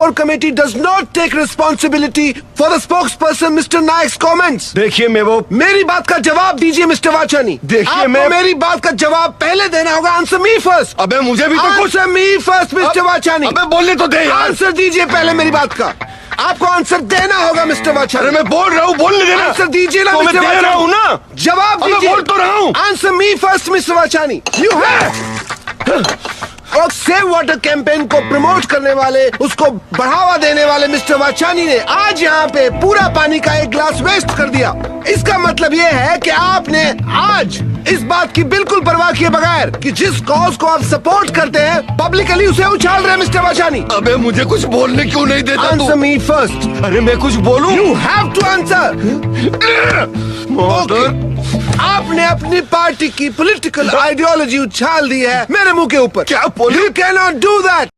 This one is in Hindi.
और committee does not take responsibility for the spokesperson mister Naik's comments. देखिए मैं वो मेरी बात का जवाब दीजिए मिस्टर वाचानी। देखिए, आपको मैं- मेरी बात का जवाब पहले देना होगा। Answer me first. अबे मुझे भी तो कुछ आंसर मी फर्स्ट मिस्टर वाचानी। अबे बोलने तो दे यार। आंसर दीजिए पहले मेरी बात का। आपको आंसर देना होगा मिस्टर वाचानी। अरे मैं बोल रहा हूँ, बोलने देना। आंसर दीजिए ना तो मैं मिस्टर दे वाचानी। रहा हूँ ना। जवाब अबे दीजिए। बोल तो रहा हूँ। Answer me first mister Vachani. You have और सेव वाटर कैंपेन को प्रमोट करने वाले, उसको बढ़ावा देने वाले मिस्टर वाचानी ने आज यहाँ पे पूरा पानी का एक गिलास वेस्ट कर दिया। इसका मतलब ये है कि आपने आज इस बात की बिल्कुल परवाह किए बगैर कि जिस कॉज को आप सपोर्ट करते हैं पब्लिकली उसे उछाल रहे हैं मिस्टर वाचानी। अबे मुझे कुछ बोलने क्यों नहीं देता तू? Answer me first. अरे मैं कुछ बोलूं? You have to answer. आपने अपनी पार्टी की पॉलिटिकल आइडियोलॉजी उछाल दी है मेरे मुंह के ऊपर। क्या बोले? You can not do that.